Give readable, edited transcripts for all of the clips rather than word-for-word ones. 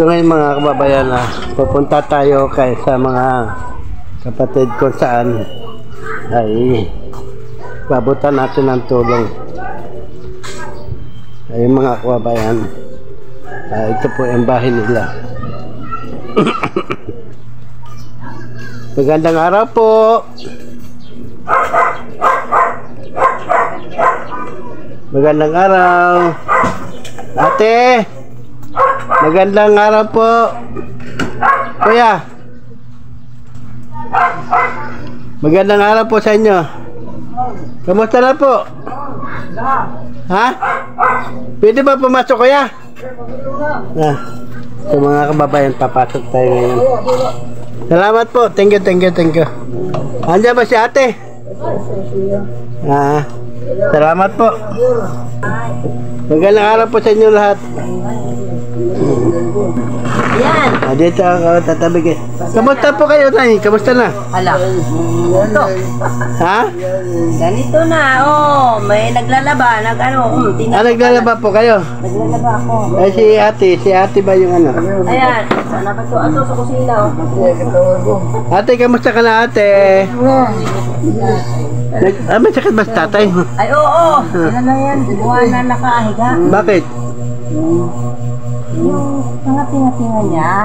So ngayon mga kababayan, pupunta tayo kay sa mga kapatid ko saan ay babutan natin ng tulong. Ay mga kababayan, ito po yung bahay nila. Magandang araw po. Magandang araw. Ate, magandang araw po. Kuya, magandang araw po sa inyo. Kamusta na po? Ha? Pwede ba pumasok, kuya? So mga kababayan, papasok tayo ngayon. Salamat po. Thank you. Andiyan ba si ate? Salamat po. Magandang araw po sa inyo lahat. Yan. Dito ako tatabi kayo. Kamusta po kayo, Nay? Kamusta na? Hala. Ito. Ha? Ganito na. Oh, may naglalaba. Naglalaba po kayo? Naglalaba ako. Si ate ba yung ano? Ayan. Sana ba ito? Ato sa kusina. Ate, kamusta ka na, ate? May sakit ba si tatay? Ay, oo. Yan na yan. Buwan na nakahiga. Bakit? Yung mga tinga-tinga niya,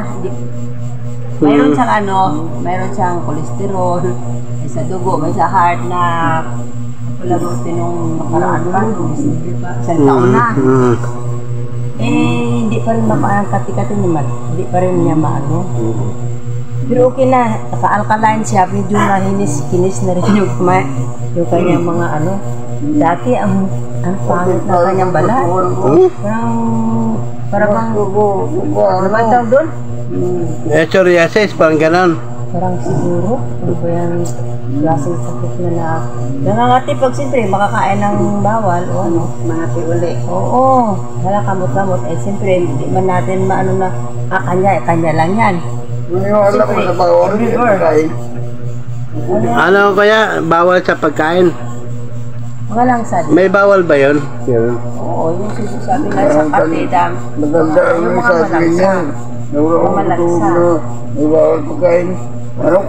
mayroon siyang kolesterol, may sa dugo, may sa heart na palagutin nung nakaraan pa, isang taon na. Hindi pa rin mapangkati-kati naman, hindi pa rin niya maano. Pero okay na, naka-alkaline siya, medyo kinis na rin yung kanyang mga ano. Dati, ang pangit na kanyang balat. Parang tawag doon? Psoriasis, parang ganon. Parang siguro, ano ba yan, klaseng sakit na nangangati pag siyempre makakain ng bawal o ano. Mangati uli. Oo, wala kamot-kamot. Siyempre, hindi man natin maano na, kanya lang yan. Wala ko sa bawal. Ano kaya, bawal sa pagkain? Mga langsad. May bawal ba yun? Oo, yung sinasabi na sa partida. Maganda yung sabi niya. Yung malaksa. May bawal pagkain. Ano?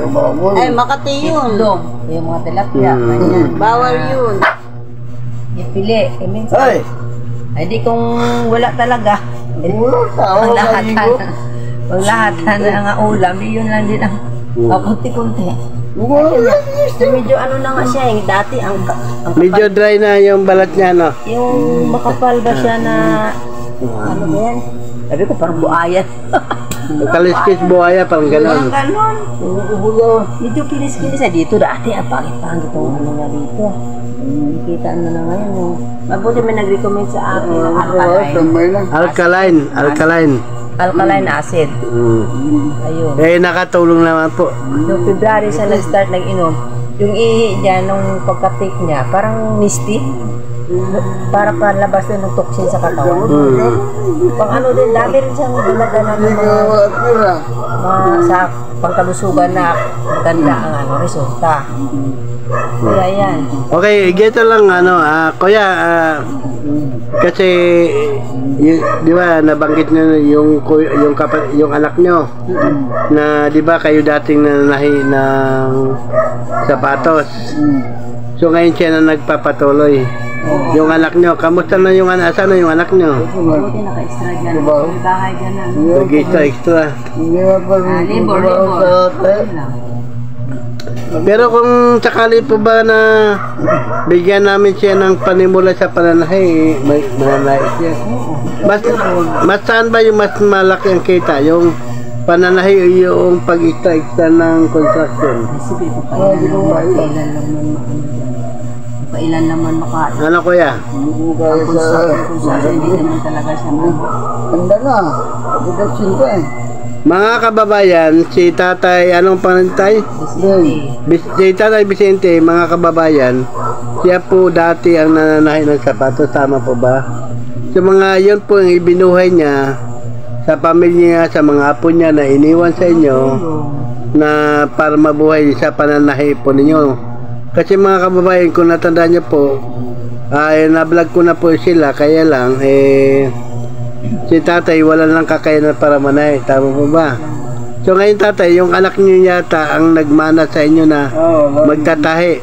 Bawal. Ay, Makati yun. Yung mga tilapia. Bawal yun. Ipili. Minsan. Ay, di kung wala talaga. Pag lahat na nga ulam, yun lang din ang kunti-kunti. Medyo ano na nga siya, yung dati ang medyo dry na yung balat niya, no? yung makapal ba siya na ano ba yan? Sabi ko parang buaya. Kaliskis buhaya, parang ganon. Ganon. Medyo kinis-kinis na dito dati. Ang pangit-pangit itong ano nga dito. Kita mo na ngayon. Mabuti may nag-recommend sa akin ng alkaline acid. Ayun. Nakatulong naman po. Noong February siya nag-start nag-inom. Yung ihi niya, nung pagka-take niya, parang misty. Para palabas din ng toxin sa katawan. Pang ano din, dami rin siyang ginagawa ng mga sa pangkalusugan na maganda ang resulta. Kaya yan. Okay, gito lang kuya, kasi di ba nabanggit niyo yung anak niyo na di ba kayo dating nananahi ng sapatos. So ngayon siya na nagpapatuloy. Yung anak niyo, kamusta na yung anak? Saan na yung anak niyo? Buti naka-extra dyan. May bahay dyan na. Nag-extra. Libor. Pero kung sakali po ba na bigyan namin siya ng panimula sa pananahi, mananahi siya. Mas saan ba yung mas malaki ang kita? Yung pananahi o yung pag-extra ng construction? Sige, ilan naman maka... Ano kuya? Ang construction, hindi naman talaga siya Handa na. Pagkaksin ko Mga kababayan, si tatay, anong panantay? Si tatay Vicente, mga kababayan, siya po dati ang nananahi ng sapatos, tama po ba? So mga yun po yung ibinuhay niya sa pamilya niya, sa mga apo niya na iniwan sa inyo na para mabuhay sa pananahi po ninyo. Kasi mga kababayan, kung natandaan niyo po, ay na-vlog ko na po sila, kaya lang si tatay wala lang kakayanan para manahe. Tama po ba? So ngayon tatay, yung anak niyo yata ang nagmana sa inyo na magtatahi.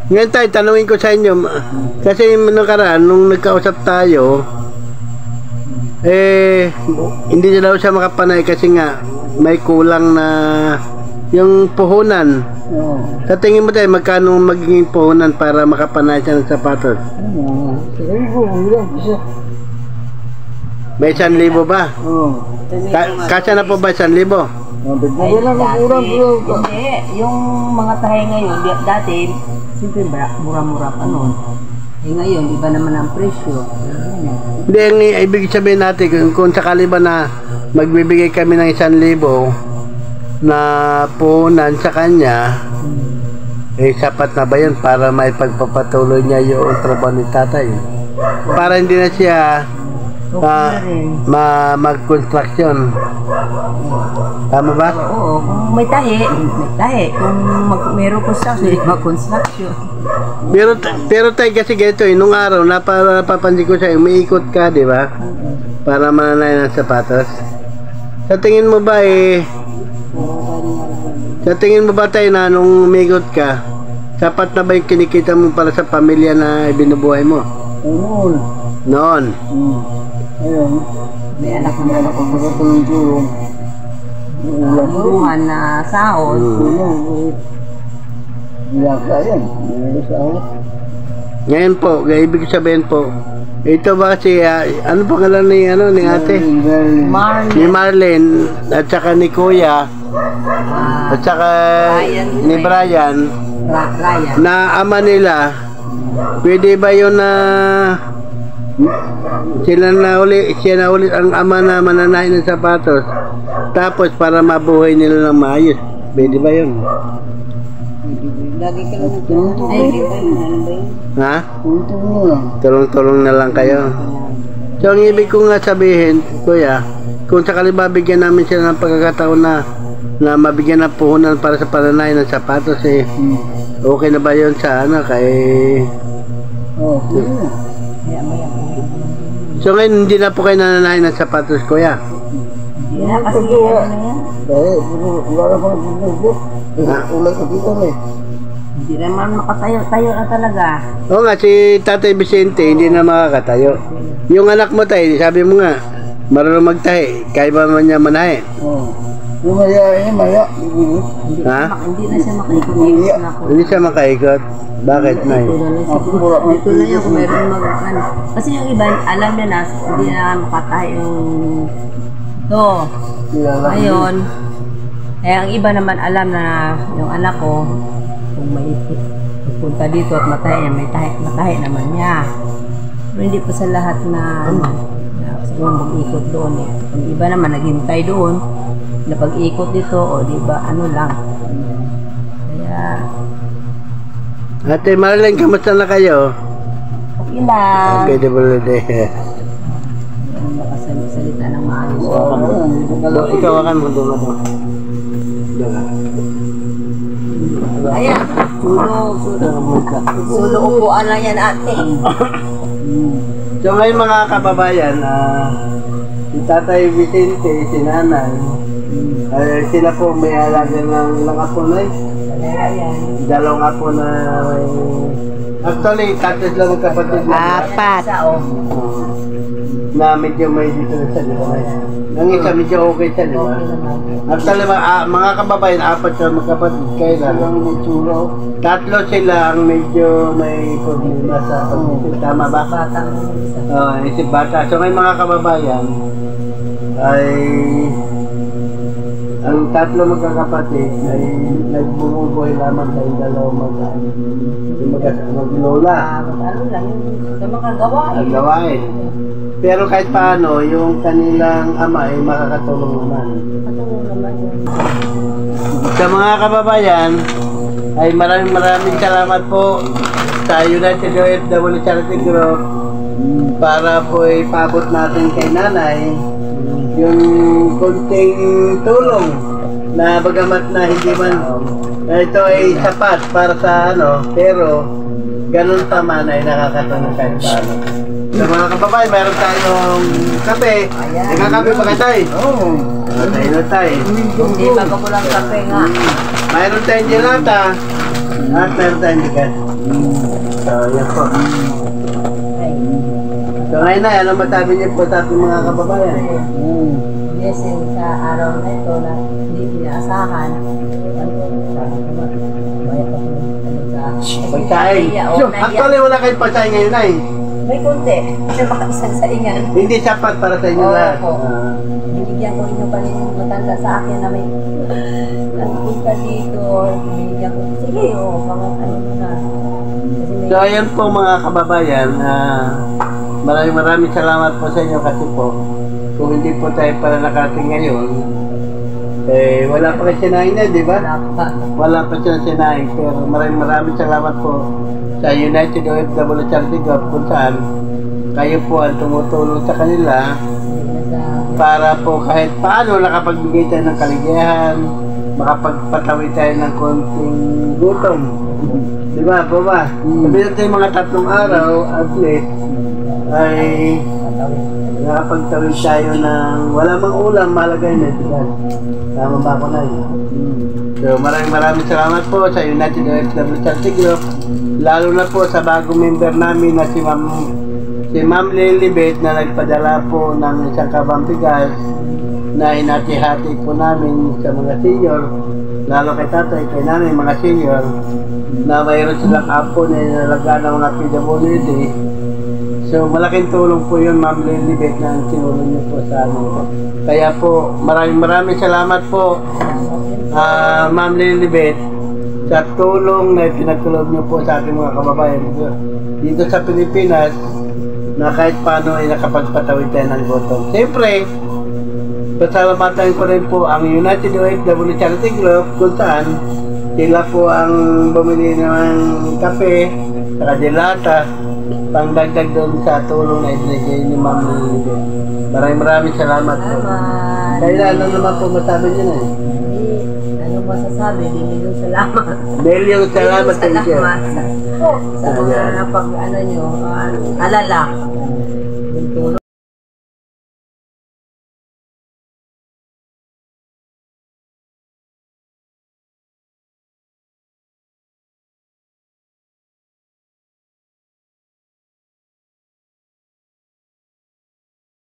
Ngayon tayo, tanungin ko sa inyo, kasi nakaraan, nung nagkausap tayo, hindi na daw siya makapanay kasi nga may kulang na yung puhunan. Sa tingin mo tayo, magkano magiging puhunan para makapanay siya ng sapatos? May 1,000 ba? Kasya na po ba 1,000? Hindi, yung mga tahe ngayon, dati, siyempre mura-mura pa noon. Ngayon, iba naman ang presyo. Hindi, ang ibig sabihin natin, kung sakali ba na magbibigay kami ng 1,000 na puhunan sa kanya, sapat na ba yun para may pagpapatuloy niya yung trabaho ni tatay? Para hindi na siya mag-construction. Tama ba? Oo, kung may tahi. Kung meron construction, mag-construction. Pero tayo kasi ganito nung araw, napapansin ko sa'yo, umiikot ka, di ba? Para mananay ng sapatos. Sa tingin mo ba tayo na nung umiikot ka, sapat na ba yung kinikita mo para sa pamilya na binubuhay mo? Noon. Ayun. May anak ko buhan na sahod. Ngayon po, ibig sabihin po, ito ba si, ano pangalan ni ate? Ni Marlene, at saka ni Kuya, at saka ni Brian, na ama nila, pwede ba yun na siya na ulit ang ama na mananahin ng sapatos, tapos para mabuhay nila ng maayos? Pwede ba yun? Lagi ka lang nagtulong. Ay, di ba yun? Ano ba yun? Ha? Tulong-tulong na lang kayo. So ang ibig ko nga sabihin, Kuya, kung sakali mabigyan namin sila ng pagkakataon na mabigyan ng puhunan para sa pananahin ng sapatos, okay na ba yun sa kay... So ngayon hindi na po kayo nananahin ng sapatos, Kuya? Hindi na kasi hindi naman makatayo-tayo na talaga. Oo nga, si Tatay Vicente hindi na makakatayo. Yung anak mo tayo, sabi mo nga, marunong magtahi, kaya ba man niya manahe? Maya. Ha? Hindi na siya makaikot. Hindi siya makaikot? Bakit, Nay? Dito na yun kung meron mag-ano. Kasi yung iba, alam niya na, hindi na makatayo yung ito. Ngayon, ang iba naman alam na yung anak ko, kung may punta dito at matahi, matahi naman niya. Pero hindi pa sa lahat na siguro mag-ikot doon. Yung iba naman naghintay doon, na pag-ikot dito, o di ba ano lang. Kaya, Ate Marlene, kamusta na kayo? okay lang. Okay, di ba ulit Makasalita ng maayos. Ikaw akan mo doon. Ayan, sulo upuan lang yan ate. So ngayon mga kababayan, si Tatay Vicente, si Nanay, sila po may alaga ng ilang apo na dalawang apo na actually, tatlo lang magkapatid na na medyo may dito na sa diba? Ang isa medyo okay sa diba? Actually, mga kababayan, 4 sila magkapatid, kaya lang tatlo sila ang medyo may problema sa pag-isip. Tama ba? Isip bata. So ngayon mga kababayan, ay ang tatlo magkakapatid ay nagbumubuhay lamang sa dalawang mag-lola. Ano lang yung mga gawain. Gawain. Pero kahit paano, yung kanilang ama ay makakatulong naman. Sa mga kababayan, ay maraming salamat po sa United OFW Charity Group para po ipabot natin kay Nanay yung konting tulong na bagamat na hindi man ito ay sapat para sa pero ganun pa man ay nakakatulong kahit paano. Sa mga kababayan, mayroon tayong kape. Nagkakape ba kayo tayo? Oo. Tayo na tayo. Hindi bago ko lang kape nga. Mayroon tayong gelata. At mayroon tayong bigas. So, yan po. Ay, So ngayon na, ano masabi niyo po sa ating mga kababayan? yes, sa araw na ito na hindi inaasahan. Pagkain. Actually, wala kayong pagkain ngayon ay. May konti. Kasi baka isang saingan. Hindi sapat para sa inyo lahat. Opo. Binigyan ko rin yung paling matanda sa akin na may nagpunta dito. Binigyan ko. Sige, mga ano mo na. Kasi may... So ayan po mga kababayan, maraming salamat po sa inyo kasi po kung hindi po tayo para nakating ngayon, eh wala pa kasi sinaing na, di ba? Wala pa. Wala pa siya sinaing, pero maraming salamat po sa United OFW Charity Group kung saan kayo po ang tumutulong sa kanila para po kahit paano nakapagbigay tayo ng kaligayahan, makapagpatawid tayo ng konting gutom. Di ba, Baba? Sabi natin yung mga 3 araw, at least, ay nakapagtawid tayo ng wala mang ulam, malagay na. Tama ba ako na yun? So maraming salamat po sa United OFW Charity Group, lalo na po sa bagong member namin na si Ma'am Lilibet na nagpadala po ng isang kabang bigas na hinati-hati po namin sa mga senior, lalo kay tatay, kay nanay, mga senior na mayroon silang apo na inalagaan ng mga PWD. So malaking tulong po yun, Ma'am Lilibet, na sinulong niyo po sa amin. Kaya po maraming salamat po, Ma'am Lilibet, sa tulong na pinagtulong niyo po sa ating mga kababayan dito sa Pilipinas na kahit paano ay nakapagpatawid tayo ng gutom. Siyempre, pasalamatan ko rin po ang United OFW Charity Group kung saan sila po ang bumili ng kape, saka gelata, pangdagdag doon sa tulong na ibigay ni Ma'am Lilibet. Maraming salamat po. Kaya ano naman po masabi niyo na eh? Ano masasabi? Million salamat. Million salamat. Thank you. Sa mga pag ano nyo, alala.